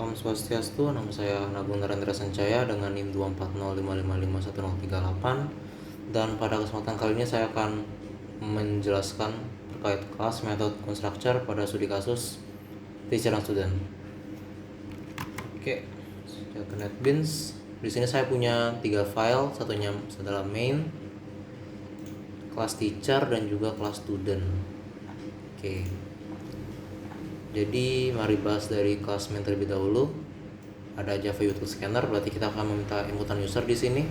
Om Swastiastu, nama saya Nagung Narendra Sancaya dengan NIM 240555138. Dan pada kesempatan kali ini saya akan menjelaskan terkait kelas metode constructor pada studi kasus teacher and student. Oke, ke NetBeans. Di sini saya punya 3 file, satunya adalah main, kelas teacher, dan juga kelas student. Oke. Jadi mari bahas dari kelas main terlebih dahulu. Ada Java Util Scanner, berarti kita akan meminta inputan user di sini.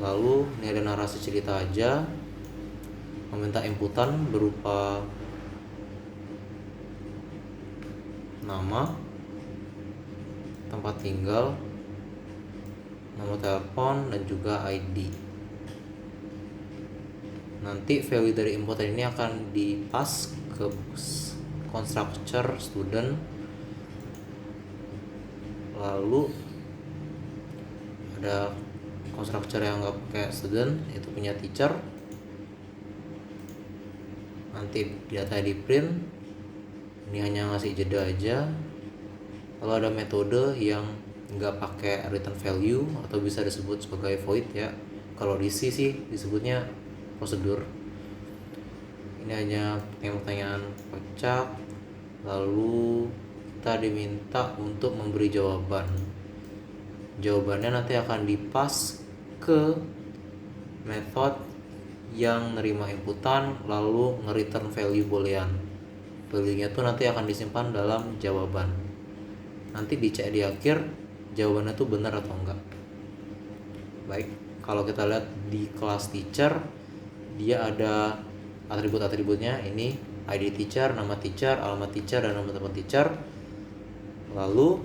Lalu ini ada narasi cerita aja, meminta inputan berupa nama, tempat tinggal, nomor telepon, dan juga ID. Nanti value dari inputan ini akan dipas ke constructor student. Lalu ada constructor yang nggak pakai student, itu punya teacher. Nanti data di print, ini hanya ngasih jeda aja. Lalu ada metode yang nggak pakai return value atau bisa disebut sebagai void ya. Kalau di C sih disebutnya prosedur. Ini hanya pertanyaan kocak. Lalu kita diminta untuk memberi jawaban. Jawabannya nanti akan dipas ke method yang nerima inputan, lalu nge-return value boolean. Value-nya tuh nanti akan disimpan dalam jawaban. Nanti dicek di akhir jawabannya tuh benar atau enggak. Baik, kalau kita lihat di kelas teacher, dia ada atribut-atributnya. Ini ID teacher, nama teacher, alamat teacher, dan nomor telepon teacher. Lalu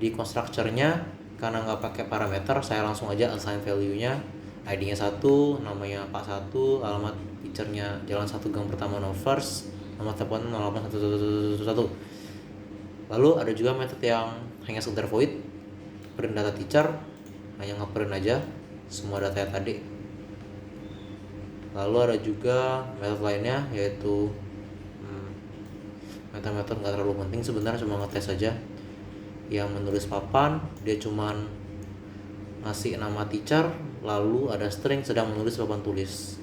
di constructor-nya, karena nggak pakai parameter, saya langsung aja assign value-nya. ID-nya 1, namanya Pak 1, alamat teacher-nya Jalan 1 Gang Pertama No First, nomor telepon 081111. Lalu ada juga metode yang hanya sekedar void, print data teacher, hanya nge-print aja semua data yang tadi. Lalu ada juga metode lainnya, yaitu metode nggak terlalu penting sebenarnya, cuma ngetes saja. Yang menulis papan, dia cuman ngasih nama teacher, lalu ada string sedang menulis papan tulis.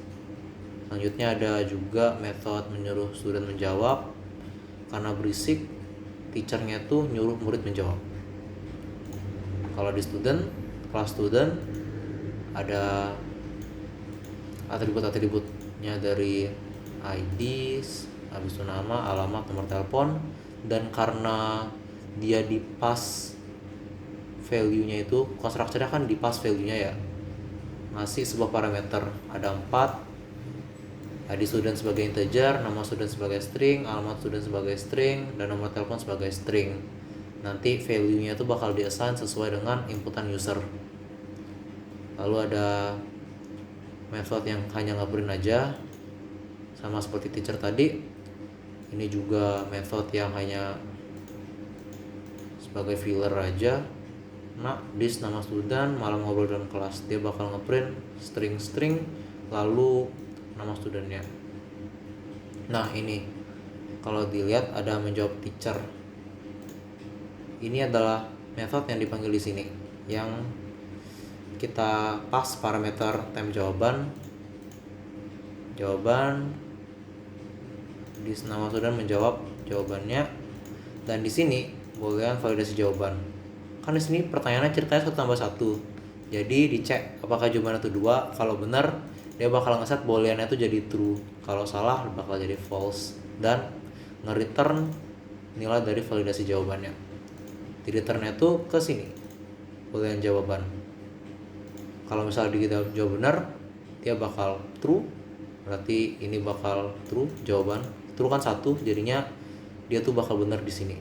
Selanjutnya ada juga metode menyuruh student menjawab. Karena berisik, teachernya tuh nyuruh murid menjawab. Kalau di student, kelas student, ada atribut-atributnya dari ID, habis itu nama, alamat, nomor telepon. Dan karena dia dipas value-nya itu, constructor-nya kan dipas value-nya ya, ngasih sebuah parameter, ada 4, ID student sebagai integer, nama student sebagai string, alamat student sebagai string, dan nomor telepon sebagai string. Nanti value-nya itu bakal di-assign sesuai dengan inputan user. Lalu ada method yang hanya nge-print aja, sama seperti teacher tadi. Ini juga method yang hanya sebagai filler aja. Nah, this nama student, malam ngobrol dalam kelas. Dia bakal ngeprint string-string, lalu nama studentnya. Nah, ini kalau dilihat ada menjawab teacher. Ini adalah method yang dipanggil di sini, yang kita pas parameter time jawaban, di nama student menjawab jawabannya, dan di sini boolean validasi jawaban. Kan di sini pertanyaannya ceritanya 1+1, jadi dicek apakah jawabannya itu 2. Kalau benar, dia bakal ngeset booleannya itu jadi true. Kalau salah, bakal jadi false, dan nge-return nilai dari validasi jawabannya. Di returnnya itu ke sini boolean jawaban. Kalau misalnya dijawab benar, dia bakal true, berarti ini bakal true jawaban. True kan 1, jadinya dia tuh bakal benar di sini.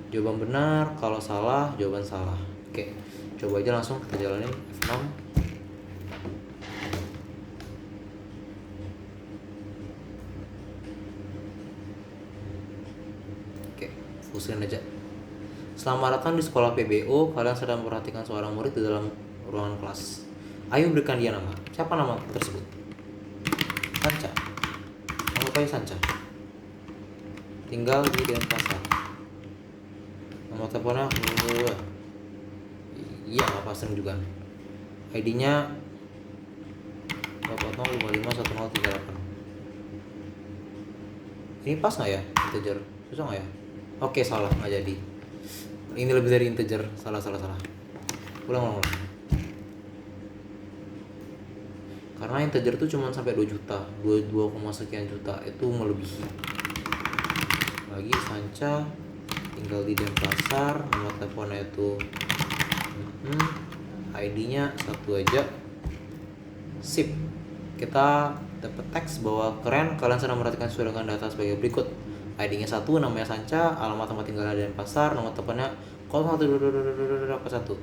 Jawaban benar, kalau salah jawaban salah. Oke, coba aja langsung kita jalanin F6. Oke, fullscreen aja. Selamat datang di sekolah PBO. Kalian sedang memperhatikan seorang murid di dalam ruangan kelas. Ayo berikan dia nama. Siapa nama tersebut? Sanca. Anggap aja Sanca. Tinggal di Denpasar. Nomor teleponnya iya nggak pasang juga. ID-nya 240551038. Ini pas nggak ya integer? Susah nggak ya? Oke, salah, nggak jadi. Ini lebih dari integer. Salah. Ulang. Karena integer tuh cuma sampai 2 juta, 2 sekian juta, itu melebihi. Lagi Sanca tinggal di Denpasar, nomor teleponnya itu ID-nya 1 aja. Sip. Kita dapat teks bahwa keren, kalian sedang memperhatikan sesuai dengan data sebagai berikut. ID-nya 1, namanya Sanca, alamat tempat tinggalnya Denpasar, nomor teleponnya 01.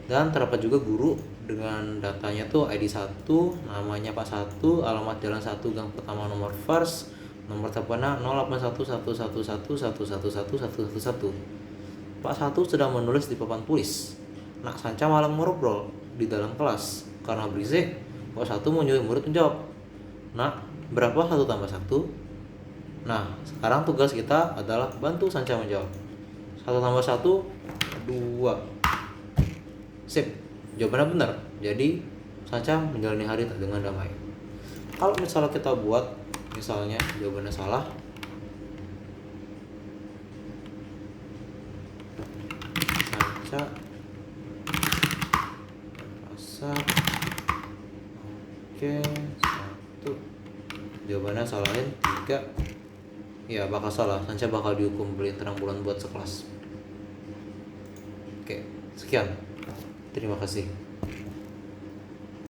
Dan terdapat juga guru dengan datanya tuh ID 1, namanya Pak 1, alamat jalan 1 gang pertama nomor first, nomor teleponnya 081111111111. Pak 1 sedang menulis di papan tulis. Nak Sanca malah ngobrol di dalam kelas. Karena berisik, Pak 1 menyuruh murid menjawab. Nak, berapa 1 tambah 1? Nah, sekarang tugas kita adalah bantu Sanca menjawab. 1 tambah 1, 2. Sip, jawabannya benar. Jadi Sanca menjalani hari dengan damai. Kalau misalnya kita buat, misalnya jawabannya salah, Sanca pasar, oke, 1, jawabannya salahin 3, ya bakal salah. Sanca bakal dihukum beli terang bulan buat sekelas. Oke, sekian. Terima kasih.